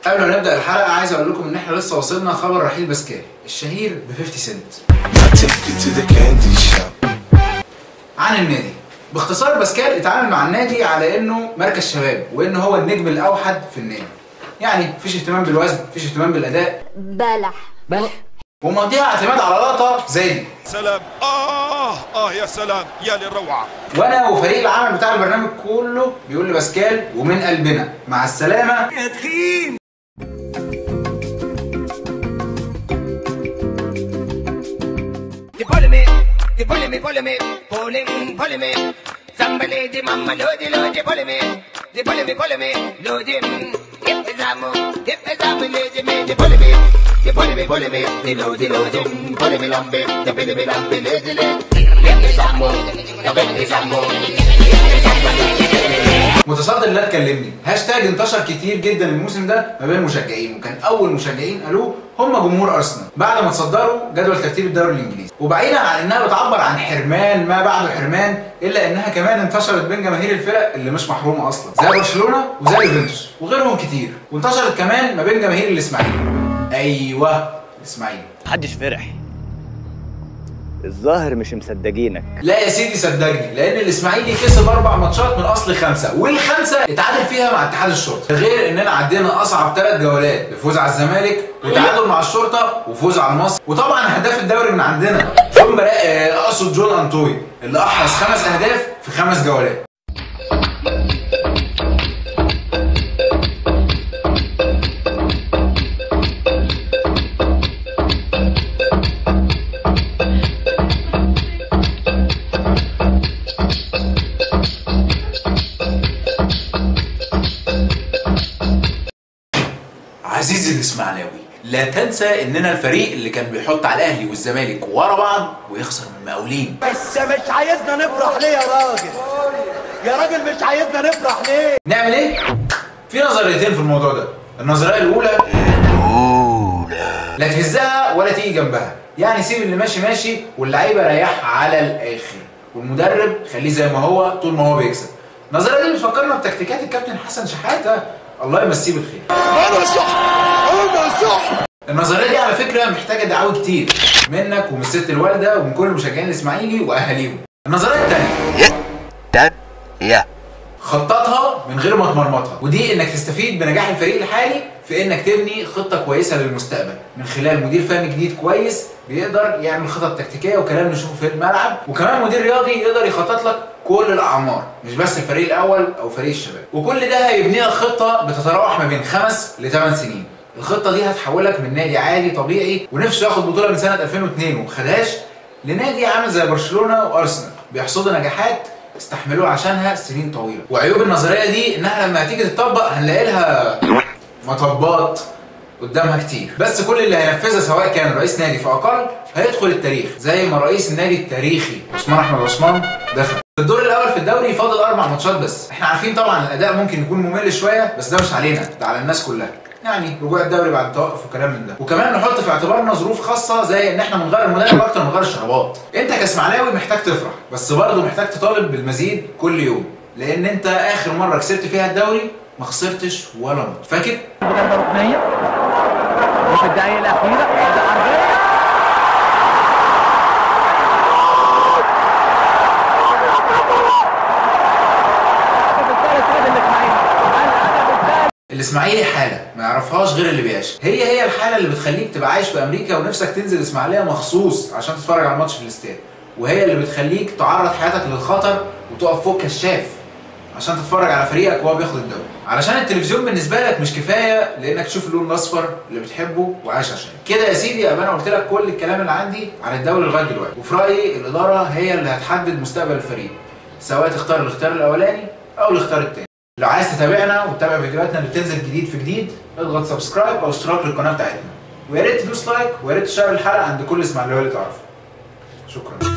قبل ما نبدا الحلقه عايز اقول لكم ان احنا لسه وصلنا خبر رحيل باسكال الشهير ب 50 سنت عن النادي. باختصار باسكال اتعامل مع النادي على انه مركز شباب وان هو النجم الاوحد في النادي، يعني مفيش اهتمام بالوزن، مفيش اهتمام بالاداء، بلح ومقضيها اعتماد على لقطه زي دي. سلام يا سلام يا للروعه. وانا وفريق العمل بتاع البرنامج كله بيقول لباسكال ومن قلبنا مع السلامه يا تخين. متصدر اللي اتكلمني هاشتاج انتشر كتير جدا الموسم ده ما بين المشجعين، وكان اول مشجعين قالوه هم جمهور ارسنال بعد ما تصدروا جدول ترتيب الدوري الانجليزي. وبعيدا عن انها بتعبر عن حرمان ما بعده حرمان، الا انها كمان انتشرت بين جماهير الفرق اللي مش محرومه اصلا زي برشلونه وزي يوفنتوس وغيرهم كتير، وانتشرت كمان ما بين جماهير الاسماعيلي. ايوه الاسماعيلي. محدش فرح، الظاهر مش مصدقينك. لا يا سيدي صدقني، لان الاسماعيلي كسب 4 ماتشات من اصل 5، والخمسه اتعادل فيها مع اتحاد الشرطه، غير اننا عدينا اصعب 3 جولات بفوز على الزمالك وتعادل مع الشرطه وفوز على المصري، وطبعا هداف الدوري من عندنا جون انطوي اللي احرز 5 اهداف في 5 جولات. عزيزي الاسماعيلاوي، لا تنسى اننا الفريق اللي كان بيحط على الاهلي والزمالك ورا بعض ويخسر من المقاولين. بس مش عايزنا نفرح ليه يا راجل؟ يا راجل مش عايزنا نفرح ليه؟ نعمل ايه؟ في نظريتين في الموضوع ده. النظريه الاولى لا تهزها ولا تيجي جنبها، يعني سيب اللي ماشي ماشي واللعيبه ريحها على الاخر، والمدرب خليه زي ما هو طول ما هو بيكسب. النظريه دي بتفكرنا بتكتيكات الكابتن حسن شحاته الله يمسيه بالخير. انا صح. النظريه دي على فكره محتاجه دعاوي كتير منك ومن الست الوالده ومن كل مشجعين الاسماعيلي واهاليهم. النظريه الثانيه خططها من غير ما تمرمطها، ودي انك تستفيد بنجاح الفريق الحالي في انك تبني خطه كويسه للمستقبل من خلال مدير فني جديد كويس بيقدر يعمل خطط تكتيكيه وكلام نشوفه في الملعب، وكمان مدير رياضي يقدر يخطط لك كل الاعمار مش بس الفريق الاول او فريق الشباب، وكل ده هيبني لك خطه بتتراوح ما بين 5 ل 8 سنين. الخطه دي هتحولك من نادي عادي طبيعي ونفسه ياخد بطوله من سنه 2002 وما خدهاش لنادي عامل زي برشلونه وارسنال بيحصدوا نجاحات استحملوه عشانها سنين طويله. وعيوب النظريه دي انها لما هتيجي تطبق هنلاقي لها مطبات قدامها كتير، بس كل اللي هينفذها سواء كان رئيس نادي فاقل هيدخل التاريخ زي ما رئيس النادي التاريخي عثمان احمد عثمان دخل. في الدور الاول في الدوري فاضل 4 ماتشات بس، احنا عارفين طبعا الاداء ممكن يكون ممل شويه بس ده مش علينا، ده على الناس كلها، يعني رجوع الدوري بعد التوقف وكلام من ده. وكمان نحط في اعتبارنا ظروف خاصه زي ان احنا بنغير المدرب اكتر من غير الشرابات. انت كاسماعيلاوي محتاج تفرح بس برضه محتاج تطالب بالمزيد كل يوم، لان انت اخر مره كسبت فيها الدوري ما خسرتش ولا ماتش، فاكر؟ ضربه ركنيه في الدقايق الاخيره الاسماعيلي حاله ما يعرفهاش غير اللي بيعيش، هي الحاله اللي بتخليك تبقى عايش في امريكا ونفسك تنزل الاسماعيليه مخصوص عشان تتفرج على الماتش في الاستاد، وهي اللي بتخليك تعرض حياتك للخطر وتقف فوق كشاف عشان تتفرج على فريقك وهو بياخد الدوري، علشان التلفزيون بالنسبه لك مش كفايه لانك تشوف اللون الاصفر اللي بتحبه وعايش عشانه. كده يا سيدي ابقى انا قلت لك كل الكلام اللي عندي عن الدوري لغايه دلوقتي، وفي رايي الاداره هي اللي هتحدد مستقبل الفريق، سواء تختار الاختيار الاولاني او الاختيار الثاني. لو عايز تتابعنا وتتابع فيديوهاتنا اللي بتنزل جديد في جديد اضغط سبسكرايب او اشتراك للقناه بتاعتنا، ويا ريت تدوس لايك ويا ريت تشير الحلقه عند كل اسماعيلاوي اللي تعرفه. شكرا.